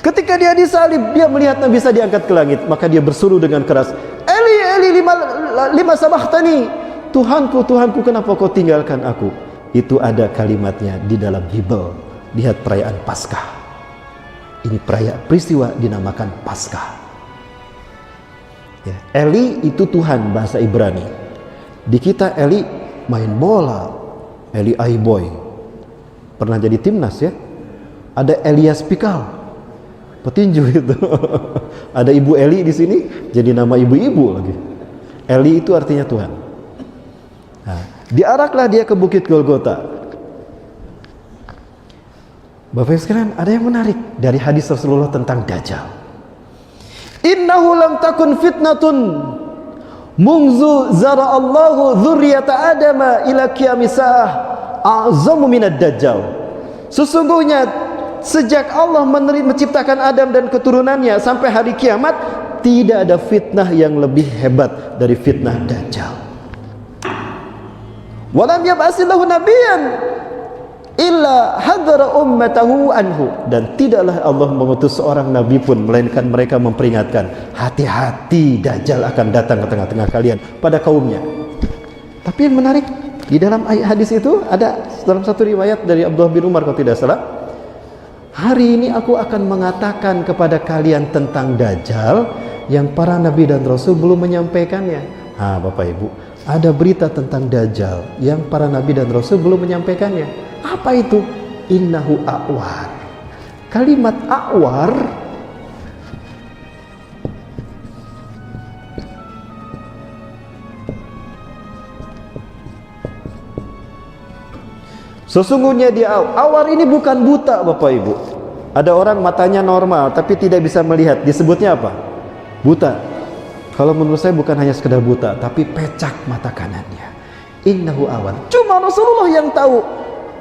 Ketika dia disalib, dia melihat Nabi Isa diangkat ke langit, maka dia berseru dengan keras, Eli, Eli, lima sabakhtani. Tuhanku, Tuhanku, kenapa kau tinggalkan aku? Itu ada kalimatnya di dalam Bible. Lihat perayaan Paskah. Ini peristiwa dinamakan Paskah. Ya, Eli itu Tuhan bahasa Ibrani. Di kita Eli main bola, Eli Aiboy. Pernah jadi timnas ya. Ada Elias Pikal, petinju itu. Ada Ibu Eli di sini, jadi nama ibu-ibu lagi. Eli itu artinya Tuhan. Nah, diaraklah dia ke Bukit Golgota. Bapak sekalian, ada yang menarik dari hadis Rasulullah tentang Dajjal. Innahu lam takun fitnatun munzu zara Allahu dzurriyyata Adama ila qiyamisah a'zamu minad Dajjal. Sesungguhnya sejak Allah menciptakan Adam dan keturunannya sampai hari kiamat, tidak ada fitnah yang lebih hebat dari fitnah Dajjal. Walam yab'asillahu nabiyyan illa hadzara ummatahu anhu. Dan tidaklah Allah mengutus seorang nabi pun melainkan mereka memperingatkan, hati-hati Dajjal akan datang ke tengah-tengah kalian pada kaumnya. Tapi yang menarik, di dalam hadis itu ada dalam satu riwayat dari Abdullah bin Umar kalau tidak salah, hari ini aku akan mengatakan kepada kalian tentang Dajjal yang para nabi dan rasul belum menyampaikannya. Bapak Ibu, ada berita tentang Dajjal yang para nabi dan rasul belum menyampaikannya. Apa itu? Innahu a'war. Kalimat a'war sesungguhnya dia awar ini bukan buta, Bapak Ibu. Ada orang matanya normal tapi tidak bisa melihat, disebutnya apa? Buta. Kalau menurut saya bukan hanya sekedar buta, tapi pecak mata kanannya. Innahu awar. Cuma Rasulullah yang tahu.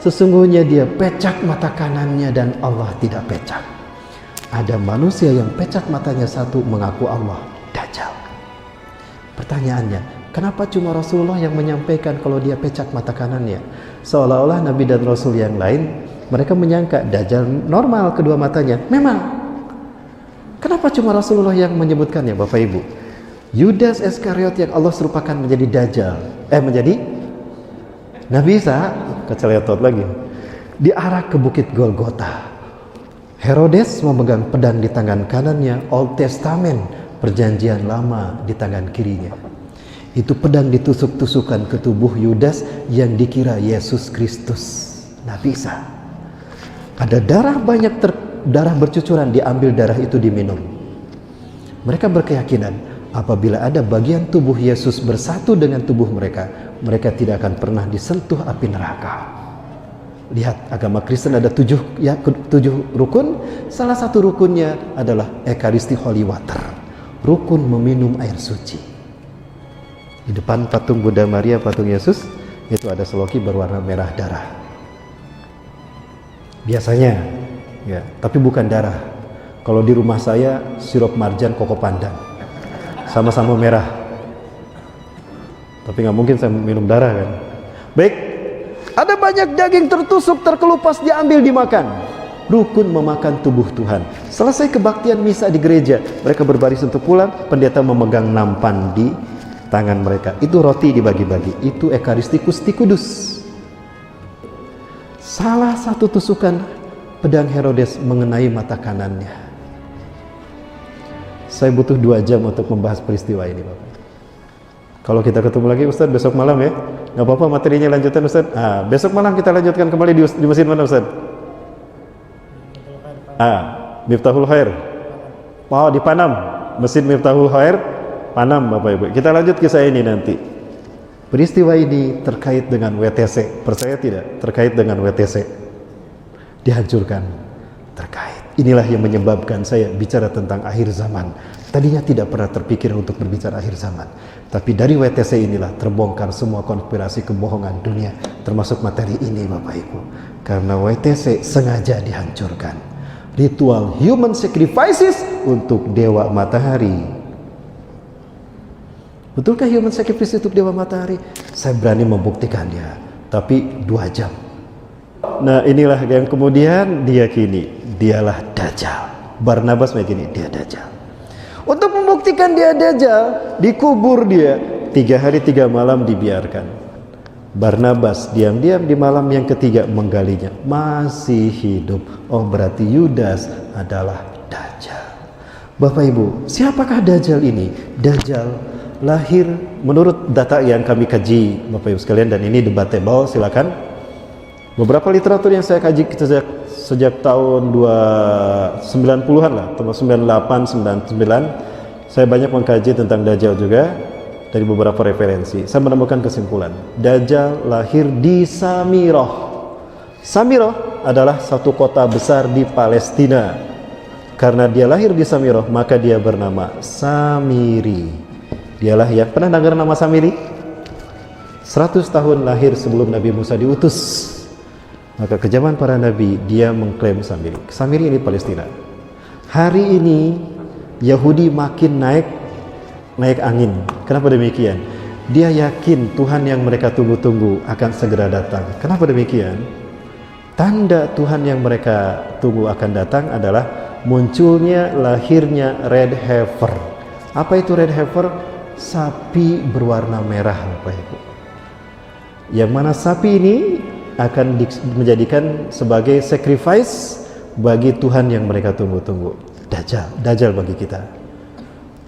Sesungguhnya dia pecak mata kanannya dan Allah tidak pecak. Ada manusia yang pecak matanya satu mengaku Allah, Dajjal. Pertanyaannya, kenapa cuma Rasulullah yang menyampaikan kalau dia pecak mata kanannya? Seolah-olah Nabi dan Rasul yang lain, mereka menyangka Dajjal normal kedua matanya. Memang. Kenapa cuma Rasulullah yang menyebutkannya, Bapak Ibu? Yudas Iskariot yang Allah serupakan menjadi Dajjal, menjadi Nabi Isa, keceletot lagi, diarak ke Bukit Golgota. Herodes memegang pedang di tangan kanannya, Old Testament, perjanjian lama di tangan kirinya. Itu pedang ditusuk-tusukan ke tubuh Yudas yang dikira Yesus Kristus, Nabi Isa. Ada darah banyak, darah bercucuran, diambil darah itu diminum. Mereka berkeyakinan apabila ada bagian tubuh Yesus bersatu dengan tubuh mereka, mereka tidak akan pernah disentuh api neraka. Lihat, agama Kristen ada 7 rukun. Salah satu rukunnya adalah Ekaristi Holy Water, rukun meminum air suci. Di depan patung Bunda Maria, patung Yesus, itu ada seloki berwarna merah darah. Biasanya, ya, tapi bukan darah. Kalau di rumah saya, sirup marjan koko pandan, sama-sama merah. Tapi nggak mungkin saya minum darah kan. Baik, ada banyak daging tertusuk, terkelupas, diambil, dimakan. Rukun memakan tubuh Tuhan. Selesai kebaktian misa di gereja, mereka berbaris untuk pulang. Pendeta memegang nampan di tangan mereka. Itu roti dibagi-bagi. Itu Ekaristikus Kudus. Salah satu tusukan pedang Herodes mengenai mata kanannya. Saya butuh 2 jam untuk membahas peristiwa ini, Bapak. Kalau kita ketemu lagi Ustaz besok malam ya, nggak apa-apa materinya lanjutan Ustaz. Besok malam kita lanjutkan kembali di masjid mana Ustaz? Miftahul Khair. Oh, di Panam, Masjid Miftahul Khair, Panam, Bapak Ibu. Kita lanjut kisah ini nanti. Peristiwa ini terkait dengan WTC, percaya tidak? Terkait dengan WTC, dihancurkan. Terkait. Inilah yang menyebabkan saya bicara tentang akhir zaman. Tadinya tidak pernah terpikir untuk berbicara akhir zaman, tapi dari WTC inilah terbongkar semua konspirasi kebohongan dunia, termasuk materi ini, Bapak Ibu. Karena WTC sengaja dihancurkan. Ritual human sacrifices untuk dewa matahari. Betulkah human sacrifice untuk dewa matahari? Saya berani membuktikannya, tapi 2 jam. Nah, inilah yang kemudian diyakini dialah Dajjal. Barnabas begini, dia Dajjal. Untuk membuktikan dia Dajjal, dikubur dia 3 hari 3 malam dibiarkan. Barnabas diam-diam di malam yang ketiga menggalinya, masih hidup. Oh, berarti Yudas adalah Dajjal. Bapak Ibu, siapakah Dajjal ini? Dajjal lahir menurut data yang kami kaji, Bapak Ibu sekalian, dan ini debatable, silakan. Beberapa literatur yang saya kaji sejak tahun 90-an lah, 98, 99, saya banyak mengkaji tentang Dajjal juga dari beberapa referensi. Saya menemukan kesimpulan, Dajjal lahir di Samirah. Samirah adalah satu kota besar di Palestina. Karena dia lahir di Samirah, maka dia bernama Samiri. Dialah yang pernah dengar nama Samiri? 100 tahun lahir sebelum Nabi Musa diutus. Maka ke zaman para nabi dia mengklaim Samiri. Samiri ini Palestina. Hari ini Yahudi makin naik angin. Kenapa demikian? Dia yakin Tuhan yang mereka tunggu-tunggu akan segera datang. Kenapa demikian? Tanda Tuhan yang mereka tunggu akan datang adalah munculnya, lahirnya red heifer. Apa itu red heifer? Sapi berwarna merah, Bapak Ibu. Yang mana sapi ini akan menjadikan sebagai sacrifice bagi Tuhan yang mereka tunggu-tunggu. Dajjal bagi kita.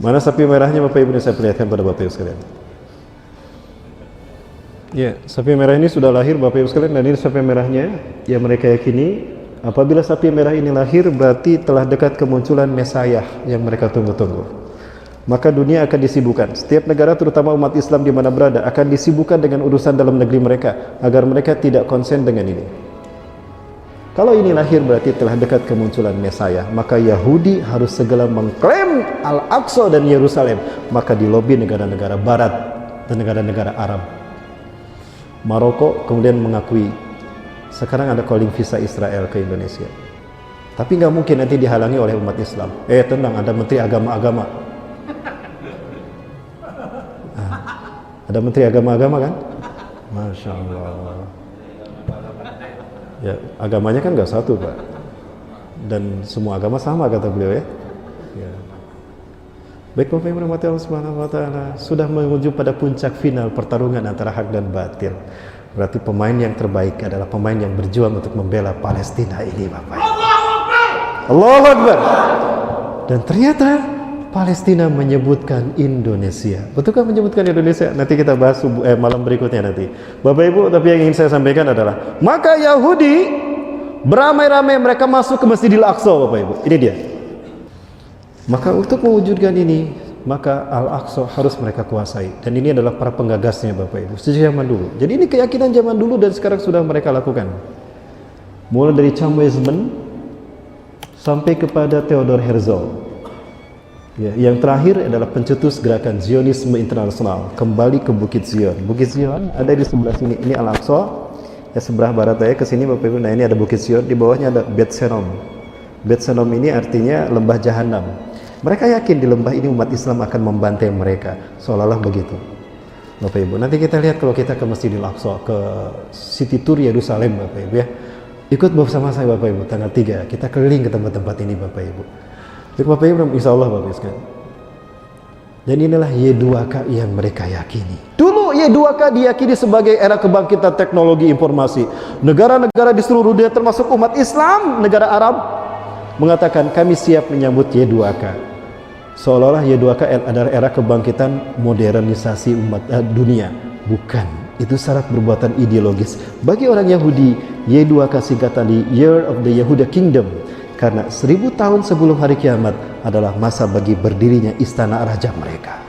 Mana sapi merahnya, Bapak Ibu? Ini saya perlihatkan pada Bapak Ibu sekalian. Ya, sapi merah ini sudah lahir, Bapak Ibu sekalian, dan ini sapi merahnya yang mereka yakini. Apabila sapi merah ini lahir, berarti telah dekat kemunculan Mesias yang mereka tunggu-tunggu. Maka dunia akan disibukkan. Setiap negara, terutama umat Islam di mana berada, akan disibukkan dengan urusan dalam negeri mereka, agar mereka tidak konsen dengan ini. Kalau ini lahir, berarti telah dekat kemunculan Mesias. Maka Yahudi harus segera mengklaim Al-Aqsa dan Yerusalem. Maka di lobi negara-negara Barat dan negara-negara Arab. Maroko kemudian mengakui. Sekarang ada calling visa Israel ke Indonesia. Tapi nggak mungkin nanti dihalangi oleh umat Islam. Tenang, ada menteri agama-agama. Ada menteri agama-agama kan? Masya Allah. Ya, agamanya kan nggak satu, Pak. Dan semua agama sama, kata beliau ya. Baik, Bapak Ibu rahmati Allah Subhanahu wa taala, sudah menuju pada puncak final pertarungan antara hak dan batil. Berarti pemain yang terbaik adalah pemain yang berjuang untuk membela Palestina ini, Bapak Ibu. Allahu Akbar. Dan ternyata Palestina menyebutkan Indonesia. Betulkah menyebutkan Indonesia? Nanti kita bahas malam berikutnya nanti. Bapak Ibu, tapi yang ingin saya sampaikan adalah, maka Yahudi beramai-ramai mereka masuk ke Masjidil Aqsa, Bapak Ibu. Ini dia. Maka untuk mewujudkan ini, maka Al-Aqsa harus mereka kuasai. Dan ini adalah para penggagasnya, Bapak Ibu, sejak zaman dulu. Jadi ini keyakinan zaman dulu dan sekarang sudah mereka lakukan. Mulai dari Chaim Weizmann sampai kepada Theodor Herzl. Ya, yang terakhir adalah pencetus gerakan Zionisme internasional, kembali ke Bukit Zion. Bukit Zion ada di sebelah sini. Ini Al-Aqsa, ya sebelah barat saya ke sini, Bapak Ibu. Nah, ini ada Bukit Zion, di bawahnya ada Bet Senom. Bet Senom ini artinya lembah Jahanam. Mereka yakin di lembah ini umat Islam akan membantai mereka, seolah-olah begitu. Bapak Ibu, nanti kita lihat kalau kita ke Masjidil Aqsa, ke City Tour Yerusalem, Bapak Ibu ya. Ikut bersama saya, Bapak Ibu, tanggal 3 kita keliling ke tempat-tempat ini, Bapak Ibu. Jadi Bapak Ibu, insya Allah, Bapak Ibu sekalian. Dan inilah Y2K yang mereka yakini. Dulu Y2K diyakini sebagai era kebangkitan teknologi informasi. Negara-negara di seluruh dunia termasuk umat Islam, negara Arab, mengatakan kami siap menyambut Y2K. Seolah-olah Y2K adalah era kebangkitan modernisasi umat dunia. Bukan, itu syarat perbuatan ideologis. Bagi orang Yahudi, Y2K singkatan di Year of the Yehuda Kingdom. Karena 1000 tahun sebelum hari kiamat adalah masa bagi berdirinya istana raja mereka.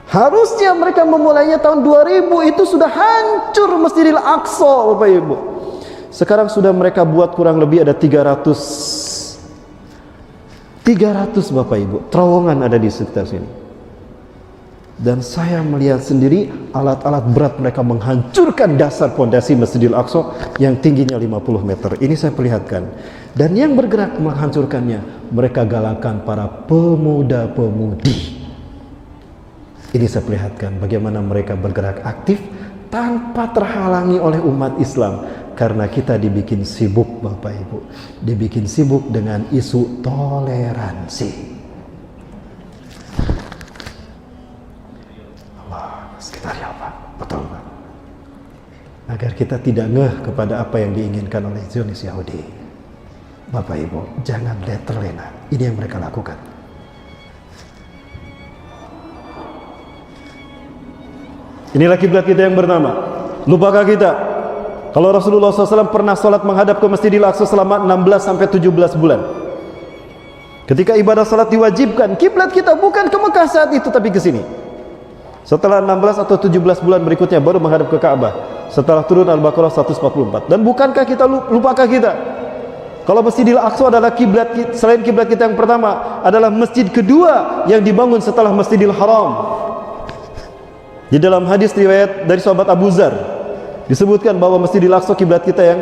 Harusnya mereka memulainya tahun 2000, itu sudah hancur Masjidil Aqsa, Bapak Ibu. Sekarang sudah mereka buat kurang lebih ada 300 Bapak Ibu, terowongan ada di sekitar sini. Dan saya melihat sendiri alat-alat berat mereka menghancurkan dasar pondasi Masjidil Aqsa yang tingginya 50 meter. Ini saya perlihatkan. Dan yang bergerak menghancurkannya, mereka galakan para pemuda-pemudi. Ini saya perlihatkan bagaimana mereka bergerak aktif tanpa terhalangi oleh umat Islam. Karena kita dibikin sibuk Bapak Ibu, dibikin sibuk dengan isu toleransi. Allah, sekitar ya Pak, betul Pak. Agar kita tidak ngeh kepada apa yang diinginkan oleh Zionis Yahudi. Bapak Ibu, jangan terlena. Ini yang mereka lakukan. Inilah kiblat kita yang bernama. Lupakah kita kalau Rasulullah SAW pernah sholat menghadap ke Masjidil Aqsa selama 16 sampai 17 bulan. Ketika ibadah sholat diwajibkan, kiblat kita bukan ke Mekah saat itu, tapi ke sini. Setelah 16 atau 17 bulan berikutnya baru menghadap ke Ka'bah. Setelah turun Al-Baqarah 144. Dan bukankah kita lupakah kita? Kalau Masjidil Aqsa adalah kiblat, selain kiblat kita yang pertama, adalah masjid kedua yang dibangun setelah Masjidil Haram. Di dalam hadis riwayat dari sahabat Abu Dzar disebutkan bahwa Masjidil Aqsa kiblat kita yang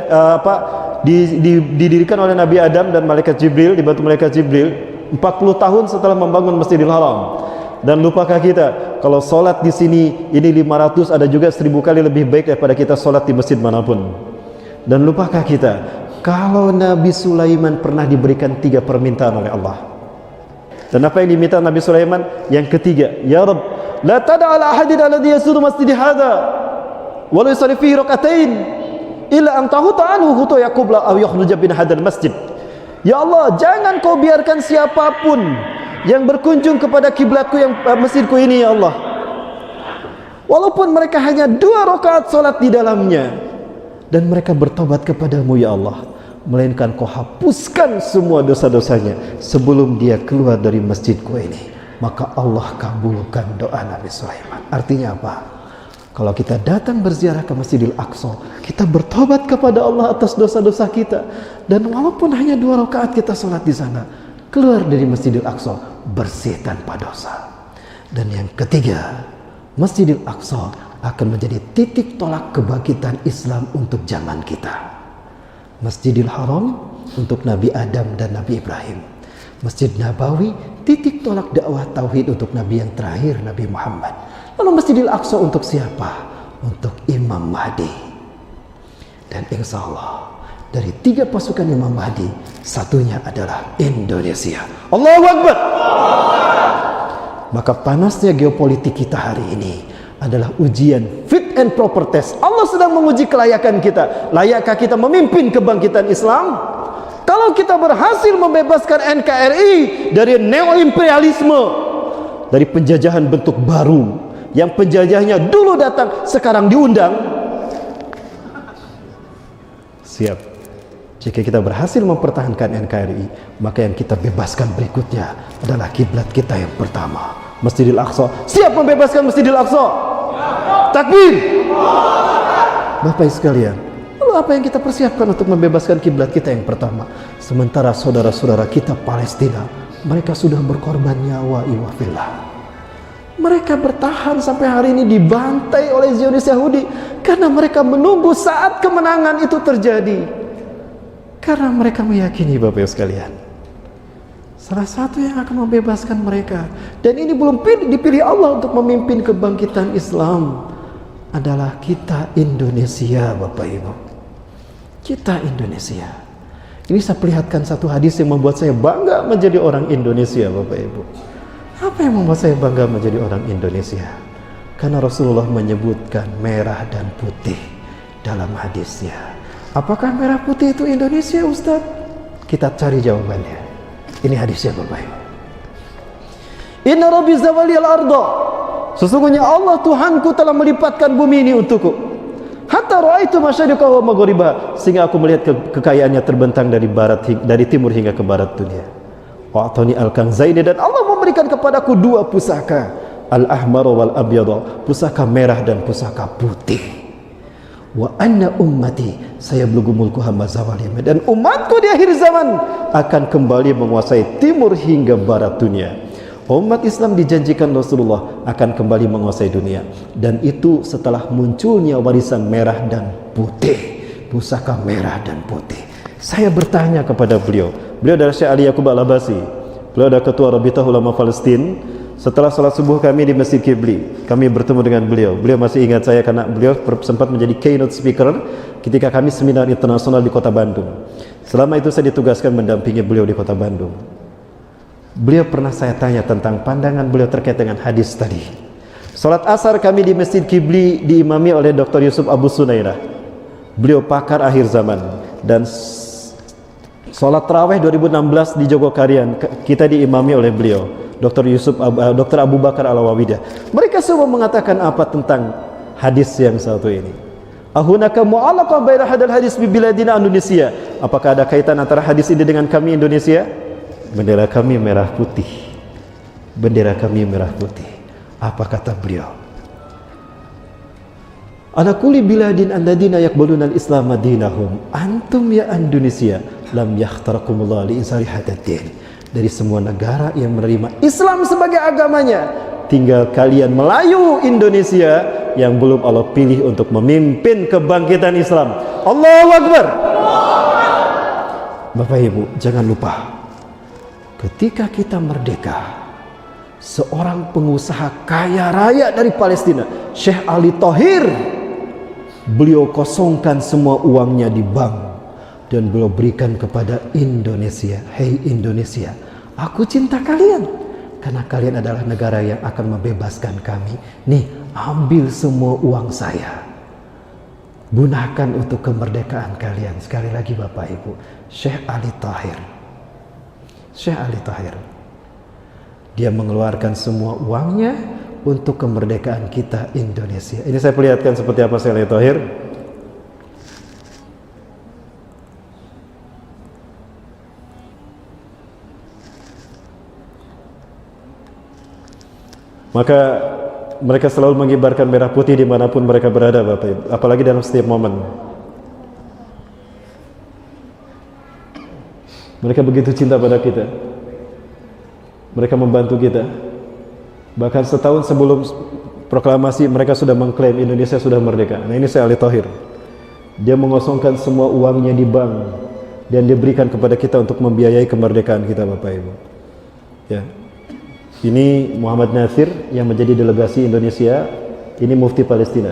didirikan oleh Nabi Adam dan malaikat Jibril, dibantu malaikat Jibril 40 tahun setelah membangun Masjidil Haram. Dan lupakah kita kalau sholat di sini ini 500, ada juga 1000 kali lebih baik daripada kita sholat di masjid manapun. Dan lupakah kita kalau Nabi Sulaiman pernah diberikan 3 permintaan oleh Allah. Dan apa yang diminta Nabi Sulaiman? Yang ketiga, ya Rabb, la tada' ala ahadin alladhi yasuru masjidi hadha walau yusalli fihi rak'atain illa an tahuta anhu khutaya qubla aw yakhruja min hadzal masjid. Ya Allah, jangan kau biarkan siapapun yang berkunjung kepada kiblatku yang masjidku ini ya Allah, walaupun mereka hanya 2 rakaat salat di dalamnya, dan mereka bertobat kepadamu ya Allah, melainkan kau hapuskan semua dosa-dosanya sebelum dia keluar dari masjidku ini. Maka Allah kabulkan doa Nabi Sulaiman. Artinya apa? Kalau kita datang berziarah ke Masjidil Aqsa, kita bertobat kepada Allah atas dosa-dosa kita, dan walaupun hanya 2 rakaat kita sholat di sana, keluar dari Masjidil Aqsa bersih tanpa dosa. Dan yang ketiga, Masjidil Aqsa akan menjadi titik tolak kebangkitan Islam untuk zaman kita. Masjidil Haram untuk Nabi Adam dan Nabi Ibrahim. Masjid Nabawi titik tolak dakwah tauhid untuk Nabi yang terakhir, Nabi Muhammad. Lalu Masjidil Aqsa untuk siapa? Untuk Imam Mahdi. Dan insya Allah dari 3 pasukan Imam Mahdi, satunya adalah Indonesia. Allahu Akbar. Maka panasnya geopolitik kita hari ini adalah ujian fit and proper test. Allah sedang menguji kelayakan kita. Layakkah kita memimpin kebangkitan Islam? Kalau kita berhasil membebaskan NKRI dari neo-imperialisme, dari penjajahan bentuk baru, yang penjajahnya dulu datang, sekarang diundang, siap. Jika kita berhasil mempertahankan NKRI, maka yang kita bebaskan berikutnya adalah kiblat kita yang pertama, Masjidil Aqsa. Siap membebaskan Masjidil Aqsa? Takbir! Bapak sekalian, lalu apa yang kita persiapkan untuk membebaskan kiblat kita yang pertama? Sementara saudara-saudara kita Palestina, mereka sudah berkorban nyawa iwafillah. Mereka bertahan sampai hari ini, dibantai oleh Zionis Yahudi karena mereka menunggu saat kemenangan itu terjadi. Karena mereka meyakini Bapak sekalian, salah satu yang akan membebaskan mereka, dan ini belum dipilih Allah untuk memimpin kebangkitan Islam, adalah kita Indonesia Bapak Ibu. Kita Indonesia. Ini saya perlihatkan satu hadis yang membuat saya bangga menjadi orang Indonesia Bapak Ibu. Apa yang membuat saya bangga menjadi orang Indonesia? Karena Rasulullah menyebutkan merah dan putih dalam hadisnya. Apakah merah putih itu Indonesia, Ustaz? Kita cari jawabannya. Ini hadisnya Bapak Ibu. Inna Rabbi zawali al-arda. Sesungguhnya Allah Tuhanku telah melipatkan bumi ini untukku. Hatta ra'aitu masyariqa wa maghriba, sehingga aku melihat kekayaannya terbentang dari timur hingga ke barat dunia. Wa'atani al-kanzaini, dan Allah memberikan kepadaku 2 pusaka, al-ahmar wal abyad, pusaka merah dan pusaka putih. Wa anna ummati sayablughu mulku hamba zawal yaman, dan umatku di akhir zaman akan kembali menguasai timur hingga barat dunia. Umat Islam dijanjikan Rasulullah akan kembali menguasai dunia, dan itu setelah munculnya warisan merah dan putih, pusaka merah dan putih. Saya bertanya kepada beliau adalah Syekh Ali Yaqub Al-Abbasi. Beliau adalah ketua Rabitah Ulama Palestin, Setelah sholat subuh kami di Masjid Kibli, kami bertemu dengan beliau. Beliau masih ingat saya karena beliau sempat menjadi keynote speaker ketika kami seminar internasional di Kota Bandung. Selama itu saya ditugaskan mendampingi beliau di Kota Bandung. Beliau pernah saya tanya tentang pandangan beliau terkait dengan hadis tadi. Sholat asar kami di Masjid Kibli diimami oleh Dr. Yusuf Abu Sunairah. Beliau pakar akhir zaman. Dan sholat tarawih 2016 di Jogokarian kita diimami oleh beliau, Dr. Abu Bakar Al-Wawidah. Mereka semua mengatakan apa tentang hadis yang satu ini? Ahunaka mu'alaqah baina hadal hadis bi biladina Indonesia. Apakah ada kaitan antara hadis ini dengan kami Indonesia? Bendera kami merah putih. Bendera kami merah putih. Apa kata beliau? Ala kulli biladin alladina yaqbaluna al-islam dinahum antum ya Indonesia lam yakhtarakumullah li insari hadaddin. Dari semua negara yang menerima Islam sebagai agamanya, tinggal kalian Melayu Indonesia yang belum Allah pilih untuk memimpin kebangkitan Islam. Allahu Akbar. Bapak Ibu, jangan lupa, ketika kita merdeka, seorang pengusaha kaya raya dari Palestina, Syekh Ali Thohir, beliau kosongkan semua uangnya di bank dan beliau berikan kepada Indonesia. Hei Indonesia, aku cinta kalian karena kalian adalah negara yang akan membebaskan kami. Nih, ambil semua uang saya, gunakan untuk kemerdekaan kalian. Sekali lagi Bapak Ibu, Syekh Ali Thohir, Syekh Ali Thohir, dia mengeluarkan semua uangnya untuk kemerdekaan kita Indonesia. Ini saya perlihatkan seperti apa Syekh Ali Thohir. Maka mereka selalu mengibarkan merah putih dimanapun mereka berada Bapak Ibu, apalagi dalam setiap momen. Mereka begitu cinta pada kita. Mereka membantu kita. Bahkan setahun sebelum proklamasi mereka sudah mengklaim Indonesia sudah merdeka. Nah ini Syekh Ali Thohir. Dia mengosongkan semua uangnya di bank dan diberikan kepada kita untuk membiayai kemerdekaan kita Bapak Ibu. Ya. Ini Muhammad Nasir yang menjadi delegasi Indonesia. Ini Mufti Palestina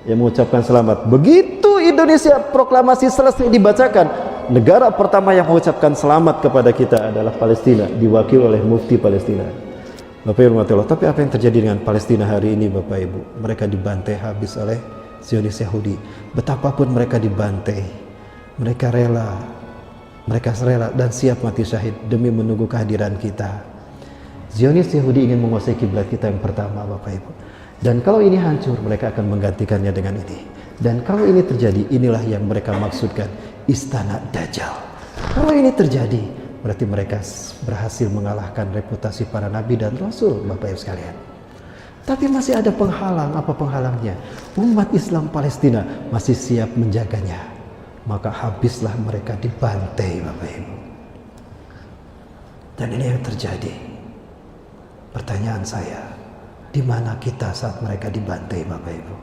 yang mengucapkan selamat. Begitu Indonesia proklamasi selesai dibacakan, negara pertama yang mengucapkan selamat kepada kita adalah Palestina, diwakili oleh Mufti Palestina. Bapak Ibu Allah. Tapi apa yang terjadi dengan Palestina hari ini Bapak Ibu? Mereka dibantai habis oleh Zionis Yahudi. Betapapun mereka dibantai, mereka rela dan siap mati syahid demi menunggu kehadiran kita. Zionis Yahudi ingin menguasai kiblat kita yang pertama Bapak Ibu. Dan kalau ini hancur, mereka akan menggantikannya dengan ini. Dan kalau ini terjadi, inilah yang mereka maksudkan, istana Dajjal. Kalau ini terjadi, berarti mereka berhasil mengalahkan reputasi para nabi dan rasul Bapak Ibu sekalian. Tapi masih ada penghalang. Apa penghalangnya? Umat Islam Palestina masih siap menjaganya. Maka habislah mereka dibantai Bapak Ibu. Dan ini yang terjadi. Pertanyaan saya, di mana kita saat mereka dibantai Bapak Ibu?